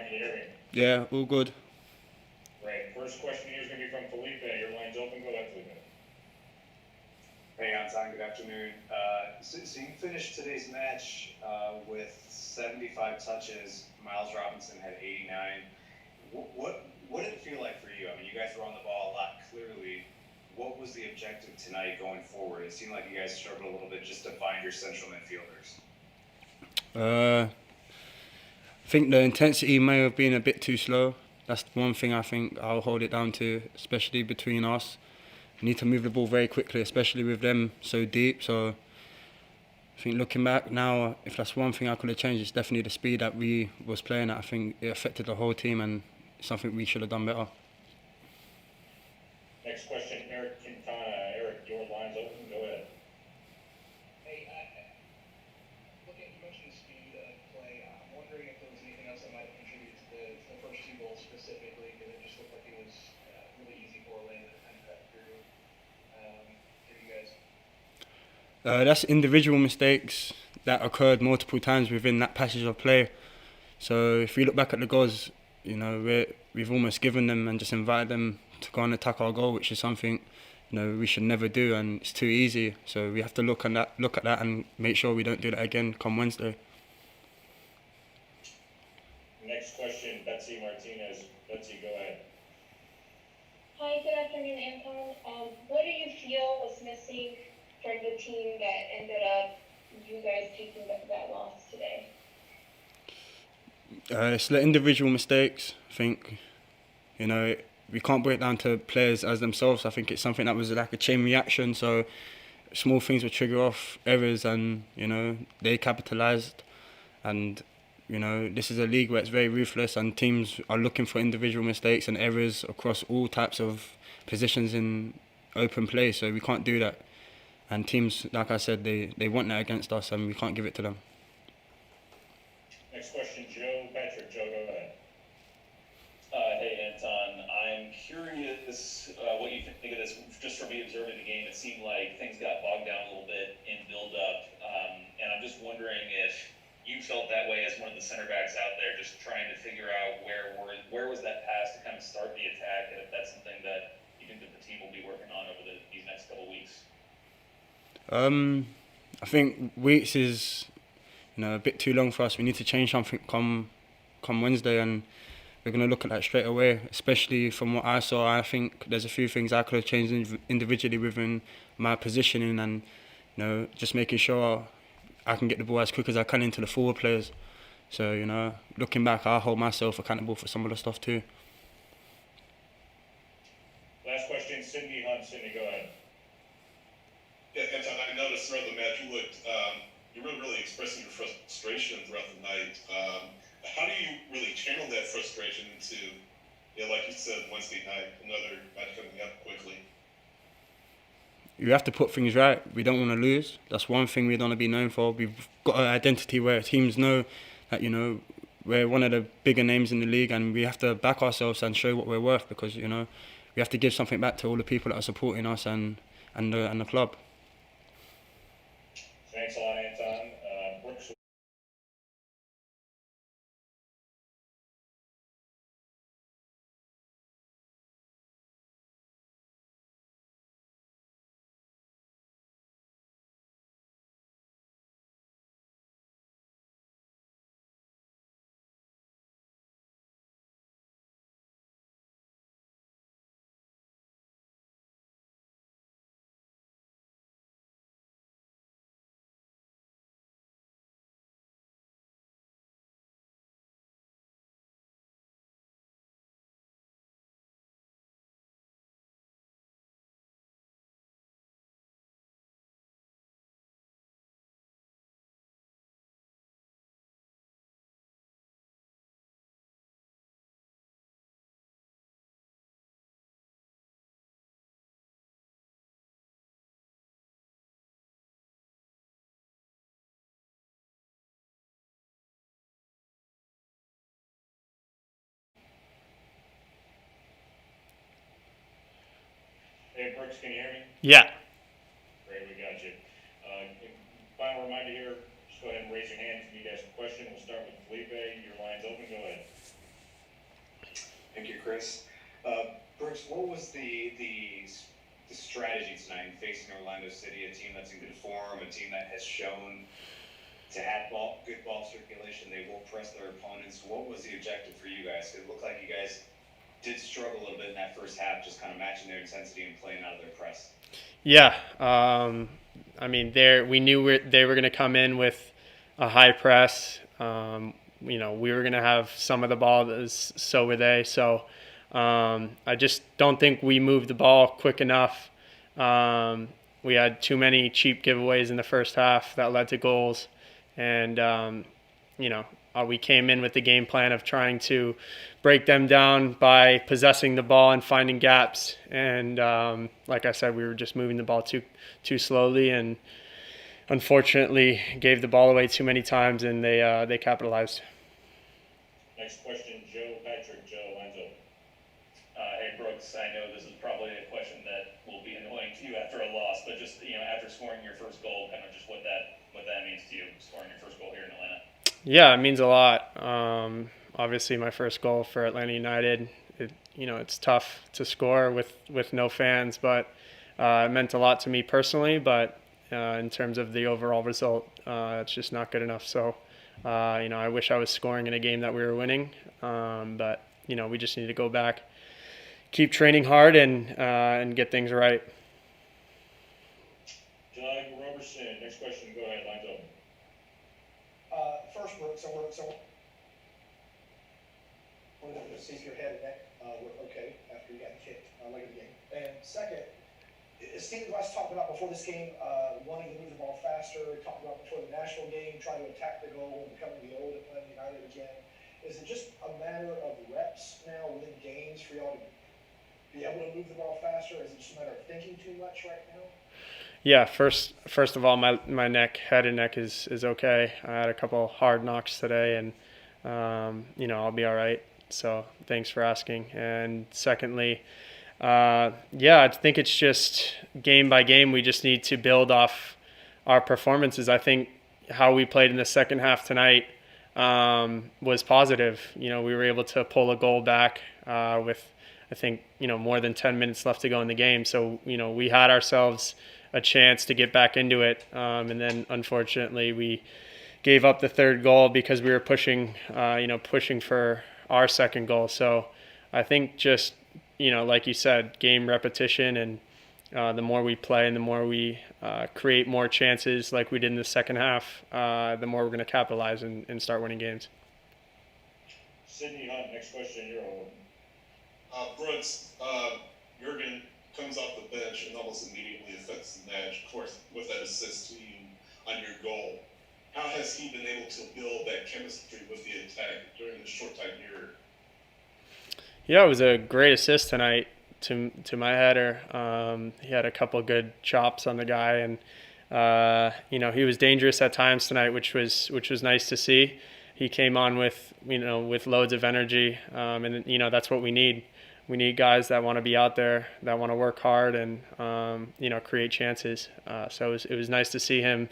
can you hear me? Yeah, all good. Great. First question here is going to be from Felipe. Your line's open. Go ahead, Felipe. Hey, Anton, good afternoon. So you finished today's match with 75 touches. Miles Robinson had 89. What did it feel like for you? I mean, you guys were on the ball a lot, clearly. What was the objective tonight going forward? It seemed like you guys struggled a little bit just to find your central midfielders. I think the intensity may have been a bit too slow. That's one thing I think I'll hold it down to, especially between us. We need to move the ball very quickly, especially with them so deep. So I think looking back now, if that's one thing I could have changed, it's definitely the speed that we was playing at. I think it affected the whole team and it's something we should have done better. Next question, Eric Quintana. Eric, your line's open. Go ahead. Hey, looking, you mentioned the speed of play. I'm wondering if there was anything else that might have contributed to the first two goals specifically, because it just looked like it was really easy for Orlando to kind of cut through you guys. That's individual mistakes that occurred multiple times within that passage of play. So if we look back at the goals, you know, we've almost given them and just invited them to go and attack our goal, which is something, you know, we should never do, and it's too easy. So we have to look at that and make sure we don't do that again come Wednesday. Next question, Betsy Martinez. Betsy, go ahead. Hi, good afternoon, Anton. What do you feel was missing from the team that ended up you guys taking that loss today? It's the individual mistakes. I think, you know, we can't break down to players as themselves. I think it's something that was like a chain reaction. So small things would trigger off errors, and you know they capitalised. And you know this is a league where it's very ruthless, and teams are looking for individual mistakes and errors across all types of positions in open play. So we can't do that. And teams, like I said, they want that against us, and we can't give it to them. Next question, Joe Patrick. Joe, go ahead. Hey, Anton. I'm curious what you think of this. Just from me observing the game, it seemed like things got bogged down a little bit in build-up. And I'm just wondering if you felt that way as one of the center backs out there, just trying to figure out where was that pass to kind of start the attack, and if that's something that you think that the team will be working on over these next couple of weeks. I think weeks is, you know, a bit too long for us. We need to change something come Wednesday, and we're going to look at that straight away. Especially from what I saw, I think there's a few things I could have changed individually within my positioning, and you know, just making sure I can get the ball as quick as I can into the forward players. So you know, looking back, I hold myself accountable for some of the stuff too. Last question, Cindy Hunt. Cindy, go ahead. Yeah, Anton, I noticed throughout the match you were really expressing your frustration throughout the night. How do you really channel that frustration into, like you said, Wednesday night, another match coming up quickly? You have to put things right. We don't want to lose. That's one thing we don't want to be known for. We've got an identity where teams know that, you know, we're one of the bigger names in the league, and we have to back ourselves and show what we're worth, because, you know, we have to give something back to all the people that are supporting us and the club. Thanks a lot, Anton. Brooks. Hey, Brooks, can you hear me? Yeah. Great, we got you. Final reminder here, just go ahead and raise your hand if you need to ask a question. We'll start with Felipe. Your line's open. Go ahead. Thank you, Chris. Brooks, what was the strategy tonight in facing Orlando City, a team that's in good form, a team that has shown to have good ball circulation? They will press their opponents. What was the objective for you guys? It looked like you guys did struggle a little bit in that first half, just kind of matching their intensity and playing out of their press. Yeah, I mean, we knew they were going to come in with a high press. We were going to have some of the ball, so were they. So I just don't think we moved the ball quick enough. We had too many cheap giveaways in the first half that led to goals. And, we came in with the game plan of trying to break them down by possessing the ball and finding gaps. And like I said, we were just moving the ball too slowly, and unfortunately gave the ball away too many times, and they capitalized. Next question, Joe Patrick. Joe, line's open. Hey Brooks, I know this is probably a question that will be annoying to you after a loss, but just after scoring your first goal, kind of just what that means to you, scoring your first goal here in Atlanta. Yeah, it means a lot. Obviously, my first goal for Atlanta United. It's tough to score with no fans, but it meant a lot to me personally. But in terms of the overall result, it's just not good enough. So, I wish I was scoring in a game that we were winning. But we just need to go back, keep training hard, and get things right. Doug Roberson, next question. Go ahead, line's open. First, Brooks, I wanted to see if your head and neck were okay after you got kicked late in the game. And second, Steve West talked about before this game wanting to move the ball faster. Talked about before the national game trying to attack the goal and becoming the old Atlanta United again. Is it just a matter of reps now within games for y'all to be able to move the ball faster? Or is it just a matter of thinking too much right now? Yeah, first of all, my head and neck is okay. I had a couple hard knocks today, and I'll be all right. So thanks for asking. And secondly, I think it's just game by game. We just need to build off our performances. I think how we played in the second half tonight was positive. We were able to pull a goal back with, I think, more than 10 minutes left to go in the game. So, we had ourselves a chance to get back into it. And then unfortunately we gave up the third goal because we were pushing for our second goal. So I think just, like you said, game repetition, and the more we play and the more we create more chances like we did in the second half, the more we're going to capitalize and start winning games. Sydney Hunt, next question, you're on. Brooks, Jurgen comes off the bench and almost immediately affects the match, of course, with that assist to you on your goal. How has he been able to build that chemistry with the attack during the short time here? Yeah, it was a great assist tonight to my header. He had a couple good chops on the guy, and he was dangerous at times tonight, which was nice to see. He came on with loads of energy, and that's what we need. We need guys that want to be out there, that want to work hard, and create chances. So it was nice to see him,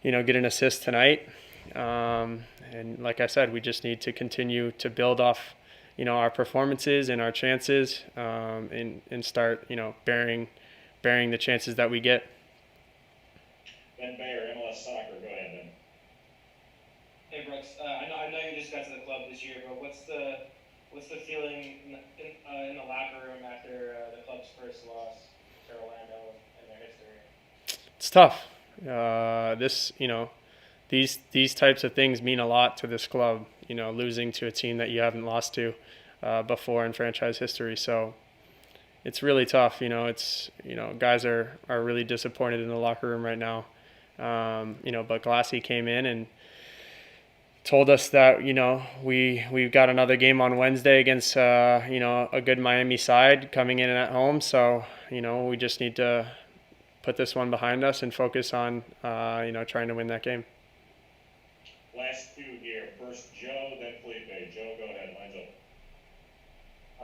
get an assist tonight. And like I said, we just need to continue to build off, our performances and our chances, and start, bearing the chances that we get. Ben Bayer, MLS Soccer. Go ahead, Ben. Hey Brooks, I know you just got to the club this year, but what's the feeling in the locker room after the club's first loss to Orlando in their history? It's tough. These types of things mean a lot to this club. Losing to a team that you haven't lost to before in franchise history. So it's really tough. Guys are really disappointed in the locker room right now. But Glassy came in and told us that we've got another game on Wednesday against a good Miami side coming in at home. So we just need to put this one behind us and focus on trying to win that game. Last two here. First Joe, then Felipe. Joe, go ahead. Line's open.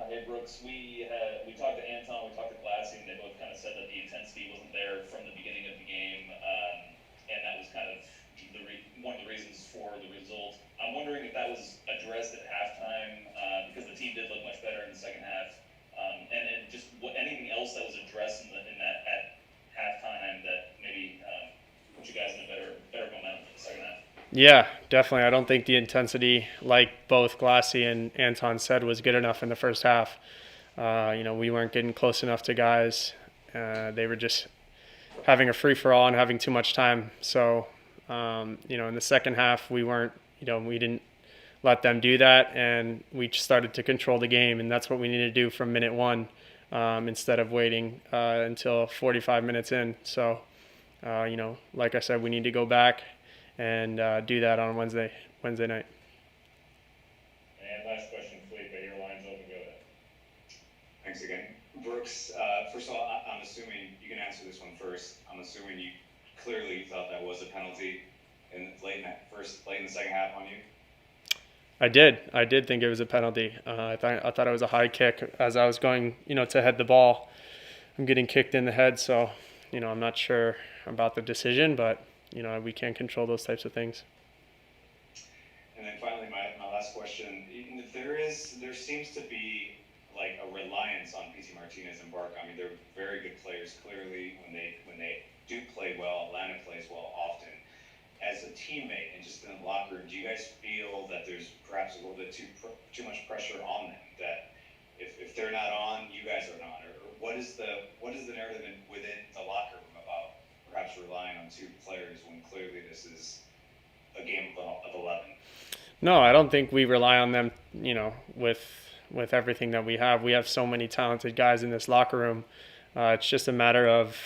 Hey Brooks, we talked to Anton, we talked to Glassy, and they both kind of said that the intensity wasn't there from the beginning of the game, and that was kind of one of the reasons for the result. I'm wondering if that was addressed at halftime, because the team did look much better in the the second half. And just anything else that was addressed in that at halftime that maybe put you guys in a better momentum for the second half. Yeah, definitely. I don't think the intensity, like both Glassy and Anton said, was good enough in the first half. We weren't getting close enough to guys. They were just having a free-for-all and having too much time. So, in the second half, we didn't let them do that, and we just started to control the game, and that's what we need to do from minute one instead of waiting until 45 minutes in. So, like I said, we need to go back and do that on Wednesday night. And last question, Felipe, your line's open, go ahead. Thanks again. Brooks, first of all, I'm assuming, you can answer this one first, I'm assuming you clearly thought that was a penalty late in the second half on you? I did think it was a penalty. I thought it was a high kick as I was going, to head the ball. I'm getting kicked in the head, so, I'm not sure about the decision, but, we can't control those types of things. And then finally, my last question, there seems to be like a reliance on P.T. Martinez and Barca. I mean, they're very good players, clearly, when they do play well. Atlanta plays well often. As a teammate and just in the locker room, do you guys feel that there's perhaps a little bit too much pressure on them, that if they're not on, you guys are not? Or what is the narrative within the locker room about perhaps relying on two players when clearly this is a game of 11? No, I don't think we rely on them, with everything that we have. We have so many talented guys in this locker room. It's just a matter of,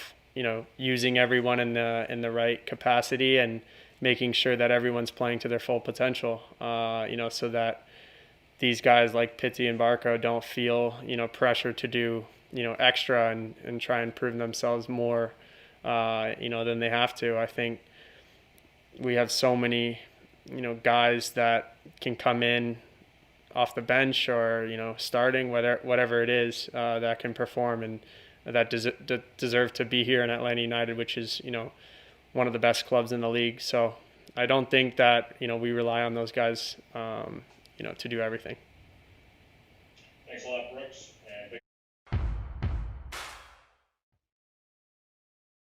using everyone in the right capacity and making sure that everyone's playing to their full potential, so that these guys like Pitti and Barco don't feel, pressure to do, extra and try and prove themselves more, than they have to. I think we have so many, guys that can come in off the bench or, starting, whatever it is, that can perform and that deserve to be here in Atlanta United, which is, one of the best clubs in the league. So I don't think that, we rely on those guys, to do everything. Thanks a lot, Brooks.